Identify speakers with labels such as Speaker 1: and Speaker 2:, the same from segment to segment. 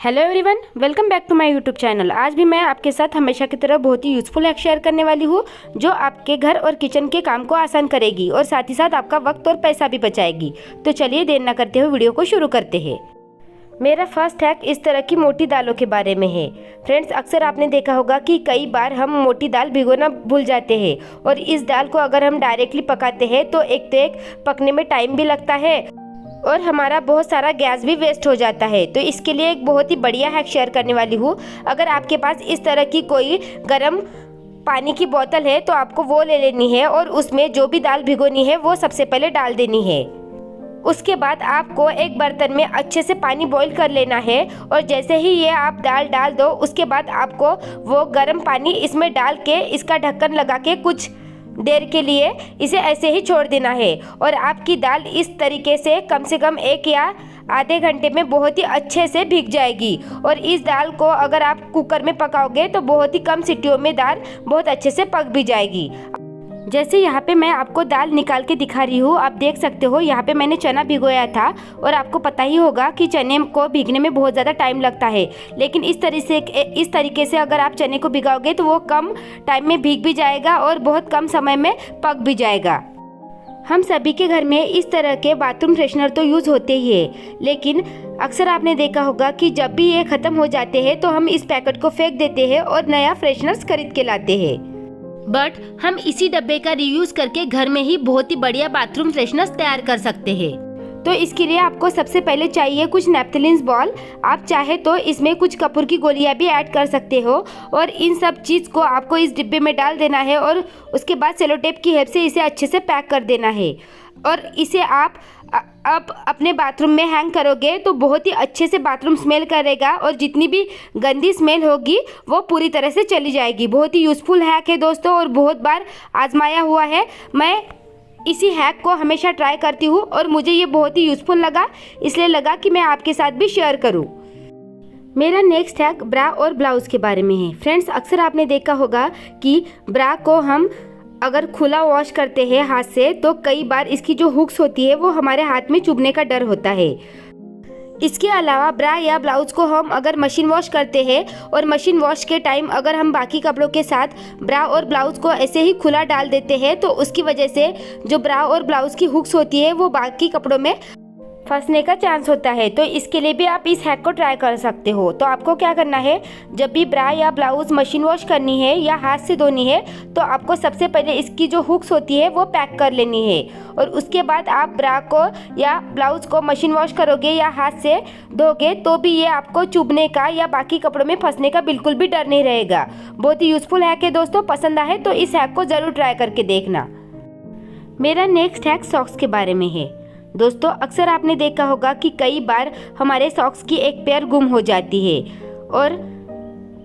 Speaker 1: Hello everyone, welcome back to my YouTube channel. आज भी मैं आपके साथ हमेशा की तरह बहुत ही यूज़फुल हैक शेयर करने वाली हूँ जो आपके घर और किचन के काम को आसान करेगी और साथ ही साथ आपका वक्त और पैसा भी बचाएगी। तो चलिए देर न करते हुए वीडियो को शुरू करते हैं। मेरा फर्स्ट हैक इस तरह की मोटी दालों के बारे में है। फ्रेंड्स, अक्सर आपने देखा होगा कि कई बार हम मोटी दाल भिगोना भूल जाते हैं और इस दाल को अगर हम डायरेक्टली पकाते हैं तो एक पकने में टाइम भी लगता है और हमारा बहुत सारा गैस भी वेस्ट हो जाता है। तो इसके लिए एक बहुत ही बढ़िया हैक शेयर करने वाली हूँ। अगर आपके पास इस तरह की कोई गर्म पानी की बोतल है तो आपको वो ले लेनी है और उसमें जो भी दाल भिगोनी है वो सबसे पहले डाल देनी है। उसके बाद आपको एक बर्तन में अच्छे से पानी बॉईल कर लेना है और जैसे ही ये आप दाल डाल दो उसके बाद आपको वो गर्म पानी इसमें डाल के इसका ढक्कन लगा के कुछ देर के लिए इसे ऐसे ही छोड़ देना है और आपकी दाल इस तरीके से कम 1 या आधे घंटे में बहुत ही अच्छे से भीग जाएगी। और इस दाल को अगर आप कुकर में पकाओगे तो बहुत ही कम सीटियों में दाल बहुत अच्छे से पक भी जाएगी। जैसे यहाँ पे मैं आपको दाल निकाल के दिखा रही हूँ, आप देख सकते हो यहाँ पे मैंने चना भिगोया था और आपको पता ही होगा कि चने को भीगने में बहुत ज़्यादा टाइम लगता है, लेकिन इस तरीके से अगर आप चने को भिगाओगे तो वो कम टाइम में भीग भी जाएगा और बहुत कम समय में पक भी जाएगा। हम सभी के घर में इस तरह के बाथरूम फ्रेशनर तो यूज़ होते ही है, लेकिन अक्सर आपने देखा होगा कि जब भी ये ख़त्म हो जाते हैं तो हम इस पैकेट को फेंक देते हैं और नया फ्रेशनर्स खरीद के लाते हैं। बट हम इसी डब्बे का रीयूज करके घर में ही बहुत ही बढ़िया बाथरूम फ्रेशनर्स तैयार कर सकते हैं। तो इसके लिए आपको सबसे पहले चाहिए कुछ नैप्थलीन बॉल। आप चाहे तो इसमें कुछ कपूर की गोलियां भी ऐड कर सकते हो और इन सब चीज़ को आपको इस डिब्बे में डाल देना है और उसके बाद सेलो टेप की हेल्प से इसे अच्छे से पैक कर देना है। और इसे आप अब अपने बाथरूम में हैंग करोगे तो बहुत ही अच्छे से बाथरूम स्मेल करेगा और जितनी भी गंदी स्मेल होगी वो पूरी तरह से चली जाएगी। बहुत ही यूज़फुल हैक है दोस्तों और बहुत बार आजमाया हुआ है। मैं इसी हैक को हमेशा ट्राई करती हूँ और मुझे ये बहुत ही यूज़फुल लगा, इसलिए लगा कि मैं आपके साथ भी शेयर करूँ। मेरा नेक्स्ट हैक ब्रा और ब्लाउज़ के बारे में है। फ्रेंड्स, अक्सर आपने देखा होगा कि ब्रा को हम अगर खुला वॉश करते हैं हाथ से तो कई बार इसकी जो हुक्स होती है वो हमारे हाथ में चुभने का डर होता है। इसके अलावा ब्रा या ब्लाउज को हम अगर मशीन वॉश करते हैं और मशीन वॉश के टाइम अगर हम बाकी कपड़ों के साथ ब्रा और ब्लाउज को ऐसे ही खुला डाल देते हैं तो उसकी वजह से जो ब्रा और ब्लाउज की हुक्स होती है वो बाकी कपड़ों में फंसने का चांस होता है। तो इसके लिए भी आप इस हैक को ट्राई कर सकते हो। तो आपको क्या करना है, जब भी ब्रा या ब्लाउज मशीन वॉश करनी है या हाथ से धोनी है तो आपको सबसे पहले इसकी जो हुक्स होती है वो पैक कर लेनी है और उसके बाद आप ब्रा को या ब्लाउज को मशीन वॉश करोगे या हाथ से धोगे तो भी ये आपको चुभने का या बाकी कपड़ों में फंसने का बिल्कुल भी डर नहीं रहेगा। बहुत ही यूज़फुल हैक है दोस्तों। पसंद आए तो इस हैक को ज़रूर ट्राई करके देखना। मेरा नेक्स्ट हैक सॉक्स के बारे में है। दोस्तों, अक्सर आपने देखा होगा कि कई बार हमारे सॉक्स की एक पेयर गुम हो जाती है और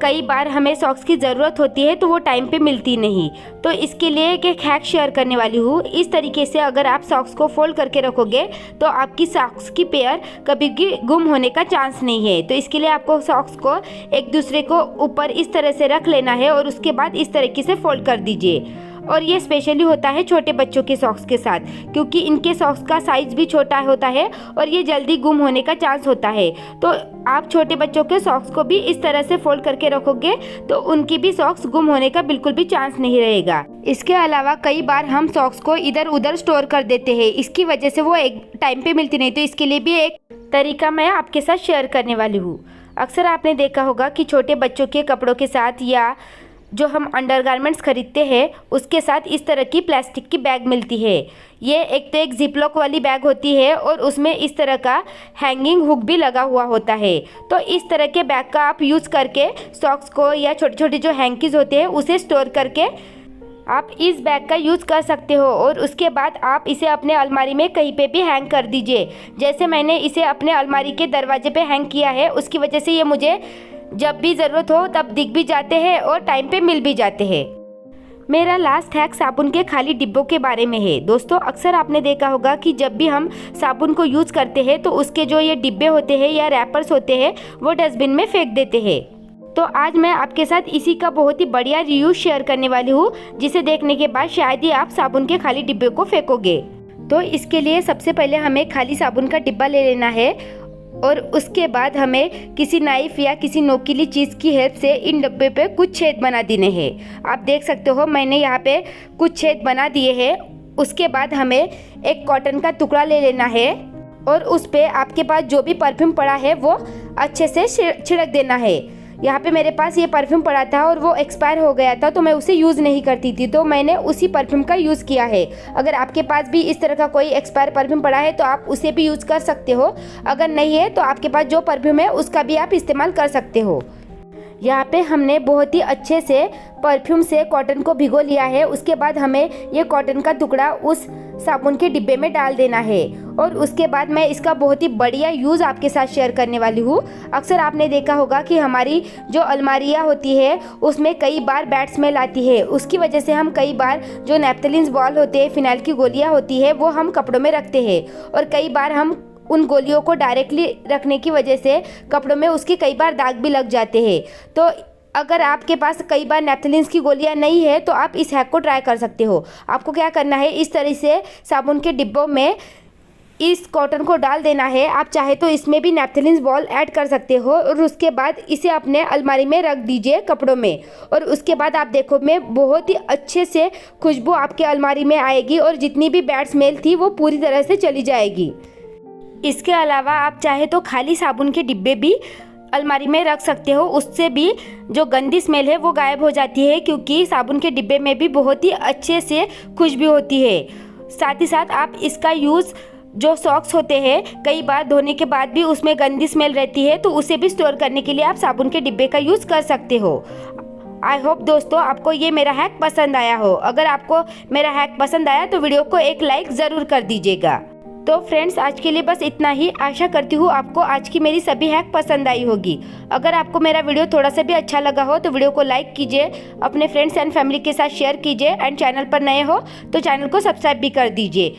Speaker 1: कई बार हमें सॉक्स की ज़रूरत होती है तो वो टाइम पे मिलती नहीं। तो इसके लिए एक हैक शेयर करने वाली हूँ। इस तरीके से अगर आप सॉक्स को फोल्ड करके रखोगे तो आपकी सॉक्स की पेयर कभी भी गुम होने का चांस नहीं है। तो इसके लिए आपको सॉक्स को एक दूसरे को ऊपर इस तरह से रख लेना है और उसके बाद इस तरीके से फोल्ड कर दीजिए। और ये स्पेशली होता है छोटे बच्चों के सॉक्स के साथ, क्योंकि इनके सॉक्स का साइज़ भी छोटा होता है और ये जल्दी गुम होने का चांस होता है। तो आप छोटे बच्चों के सॉक्स को भी इस तरह से फोल्ड करके रखोगे तो उनकी भी सॉक्स गुम होने का बिल्कुल भी चांस नहीं रहेगा। इसके अलावा कई बार हम सॉक्स को इधर उधर स्टोर कर देते हैं, इसकी वजह से वो एक टाइम पे मिलती नहीं। तो इसके लिए भी एक तरीका मैं आपके साथ शेयर करने वाली हूँ। अक्सर आपने देखा होगा कि छोटे बच्चों के कपड़ों के साथ या जो हम अंडरगारमेंट्स खरीदते हैं उसके साथ इस तरह की प्लास्टिक की बैग मिलती है। ये एक जिपलॉक वाली बैग होती है और उसमें इस तरह का हैंगिंग हुक भी लगा हुआ होता है। तो इस तरह के बैग का आप यूज़ करके सॉक्स को या छोटे छोटे जो हैंकीज होते हैं उसे स्टोर करके आप इस बैग का यूज़ कर सकते हो और उसके बाद आप इसे अपने अलमारी में कहीं पे भी हैंग कर दीजिए। जैसे मैंने इसे अपने अलमारी के दरवाजे पे हैंग किया है, उसकी वजह से ये मुझे जब भी ज़रूरत हो तब दिख भी जाते हैं और टाइम पे मिल भी जाते हैं। मेरा लास्ट हैक साबुन के खाली डिब्बों के बारे में है। दोस्तों, अक्सर आपने देखा होगा कि जब भी हम साबुन को यूज़ करते हैं तो उसके जो ये डिब्बे होते हैं या रैपर्स होते हैं वो डस्टबिन में फेंक देते हैं। तो आज मैं आपके साथ इसी का बहुत ही बढ़िया रिव्यू शेयर करने वाली हूँ, जिसे देखने के बाद शायद ही आप साबुन के खाली डिब्बे को फेंकोगे। तो इसके लिए सबसे पहले हमें खाली साबुन का डिब्बा ले लेना है और उसके बाद हमें किसी नाइफ या किसी नोकीली चीज़ की हेल्प से इन डब्बे पे कुछ छेद बना देने हैं। आप देख सकते हो मैंने यहाँ पे कुछ छेद बना दिए हैं। उसके बाद हमें एक कॉटन का टुकड़ा ले लेना है और उस पे आपके पास जो भी परफ्यूम पड़ा है वो अच्छे से छिड़क देना है। यहाँ पे मेरे पास ये परफ्यूम पड़ा था और वो एक्सपायर हो गया था, तो मैं उसे यूज़ नहीं करती थी, तो मैंने उसी परफ्यूम का यूज़ किया है। अगर आपके पास भी इस तरह का कोई एक्सपायर परफ्यूम पड़ा है तो आप उसे भी यूज़ कर सकते हो। अगर नहीं है तो आपके पास जो परफ्यूम है उसका भी आप इस्तेमाल कर सकते हो। यहाँ पे हमने बहुत ही अच्छे से परफ्यूम से कॉटन को भिगो लिया है। उसके बाद हमें ये कॉटन का टुकड़ा उस साबुन के डिब्बे में डाल देना है और उसके बाद मैं इसका बहुत ही बढ़िया यूज़ आपके साथ शेयर करने वाली हूँ। अक्सर आपने देखा होगा कि हमारी जो अलमारियाँ होती है उसमें कई बार बैड स्मेल आती है। उसकी वजह से हम कई बार जो नैप्थलीन बॉल होते हैं, फिनाइल की गोलियाँ होती है, वो हम कपड़ों में रखते हैं और कई बार हम उन गोलियों को डायरेक्टली रखने की वजह से कपड़ों में उसके कई बार दाग भी लग जाते हैं। तो अगर आपके पास कई बार नैप्थलीन की गोलियां नहीं है तो आप इस हैक को ट्राई कर सकते हो। आपको क्या करना है, इस तरह से साबुन के डिब्बों में इस कॉटन को डाल देना है। आप चाहे तो इसमें भी नैप्थलीन बॉल ऐड कर सकते हो और उसके बाद इसे अपने अलमारी में रख दीजिए कपड़ों में। और उसके बाद आप देखो में बहुत ही अच्छे से खुशबू आपके अलमारी में आएगी और जितनी भी बैड स्मेल थी वो पूरी तरह से चली जाएगी। इसके अलावा आप चाहे तो खाली साबुन के डिब्बे भी अलमारी में रख सकते हो, उससे भी जो गंदी स्मेल है वो गायब हो जाती है, क्योंकि साबुन के डिब्बे में भी बहुत ही अच्छे से खुशबू होती है। साथ ही साथ आप इसका यूज़ जो सॉक्स होते हैं कई बार धोने के बाद भी उसमें गंदी स्मेल रहती है, तो उसे भी स्टोर करने के लिए आप साबुन के डिब्बे का यूज़ कर सकते हो। आई होप दोस्तों आपको ये मेरा हैक पसंद आया हो। अगर आपको मेरा हैक पसंद आया तो वीडियो को एक लाइक ज़रूर कर दीजिएगा। तो फ्रेंड्स आज के लिए बस इतना ही। आशा करती हूँ आपको आज की मेरी सभी हैक पसंद आई होगी। अगर आपको मेरा वीडियो थोड़ा सा भी अच्छा लगा हो तो वीडियो को लाइक कीजिए, अपने फ्रेंड्स एंड फैमिली के साथ शेयर कीजिए एंड चैनल पर नए हो तो चैनल को सब्सक्राइब भी कर दीजिए।